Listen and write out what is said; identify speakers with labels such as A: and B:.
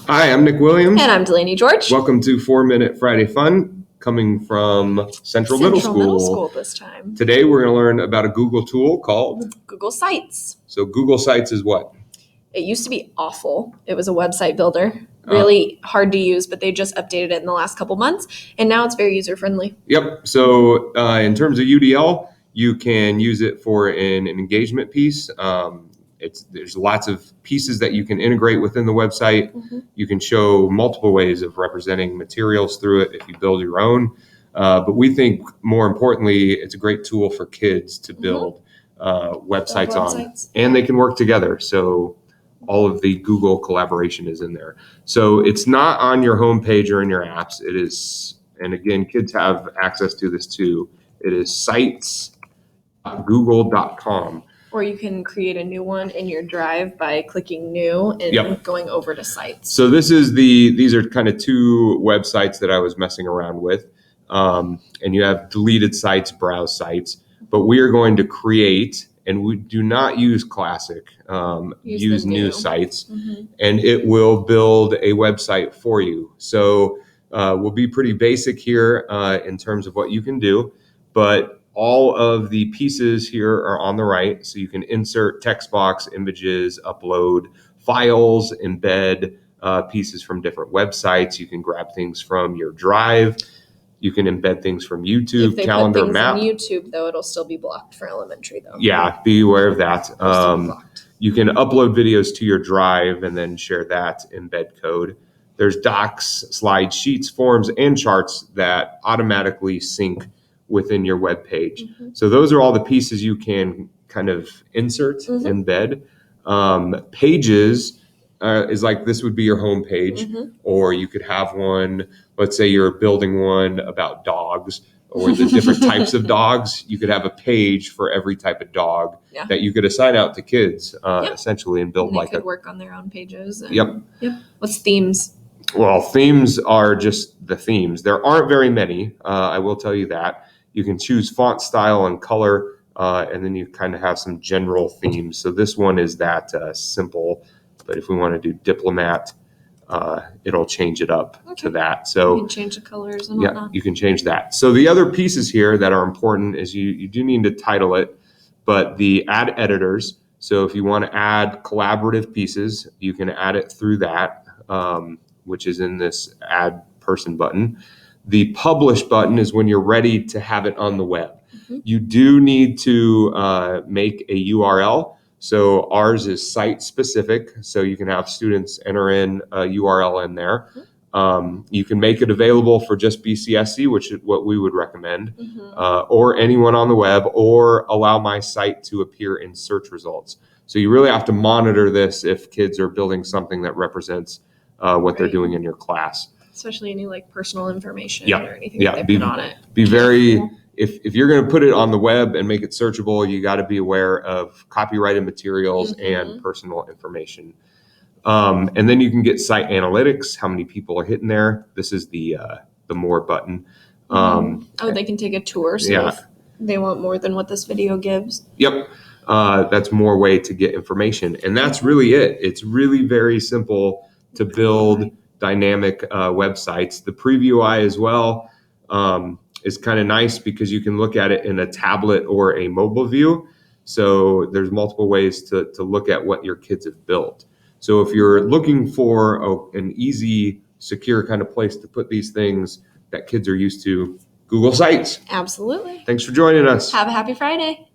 A: Hi, I'm Nick Williams.
B: And I'm Delaney George.
A: Welcome to 4-Minute Friday Fun, coming from Central Middle School
B: this time.
A: Today we're going to learn about a Google tool called
B: Google Sites.
A: So Google Sites is what?
B: It used to be awful. It was a website builder. Really hard to use, but they just updated it in the last couple months, and now it's very user-friendly.
A: Yep. So in terms of UDL, you can use it for an engagement piece. There's lots of pieces that you can integrate within the website. Mm-hmm. You can show multiple ways of representing materials through it if you build your own. But we think more importantly, it's a great tool for kids to build websites on, and they can work together. So all of the Google collaboration is in there. So it's not on your homepage or in your apps. It is, and again, kids have access to this too. It is sites.google.com.
B: Or you can create a new one in your Drive by clicking new and going over to Sites.
A: So these are kind of two websites that I was messing around with. And you have deleted sites, browse sites, but we are going to create, and we do not use classic, use new sites, and it will build a website for you. So we'll be pretty basic here in terms of what you can do, but all of the pieces here are on the right. So you can insert text box, images, upload files, embed pieces from different websites. You can grab things from your Drive. You can embed things from YouTube,
B: if they
A: calendar,
B: put things
A: map.
B: On YouTube, though, it'll still be blocked for elementary, though.
A: Yeah, be aware of that. You can upload videos to your Drive and then share that embed code. There's docs, slides, sheets, forms, and charts that automatically sync within your web page. So those are all the pieces you can kind of insert, embed. Pages is like, this would be your home page, or you could have one, let's say you're building one about dogs or the different types of dogs. You could have a page for every type of dog that you could assign out to kids essentially, and build, and
B: they could work on their own pages. And,
A: Yep.
B: What's themes?
A: Well, themes are just the themes. There aren't very many. I will tell you that. You can choose font style and color, and then you kind of have some general themes. So this one is that simple, but if we want to do diplomat, it'll change it up to that. So
B: you can change the colors and whatnot.
A: You can change that. So the other pieces here that are important is you do need to title it, but the add editors. So if you want to add collaborative pieces, you can add it through that, which is in this add person button. The publish button is when you're ready to have it on the web. You do need to make a URL. So ours is site specific. So you can have students enter in a URL in there. You can make it available for just BCSC, which is what we would recommend, or anyone on the web, or allow my site to appear in search results. So you really have to monitor this if kids are building something that represents what they're doing in your class.
B: Especially any like personal information or anything that they put on it.
A: Be very, if you're going to put it on the web and make it searchable, you got to be aware of copyrighted materials and personal information. And then you can get site analytics, how many people are hitting there. This is the more button.
B: They can take a tour. So if they want more than what this video gives.
A: Yep. That's more way to get information. And that's really it. It's really very simple to build dynamic websites. The preview eye as well is kind of nice because you can look at it in a tablet or a mobile view. So there's multiple ways to look at what your kids have built. So if you're looking for an easy, secure kind of place to put these things that kids are used to, Google Sites.
B: Absolutely.
A: Thanks for joining us.
B: Have a happy Friday.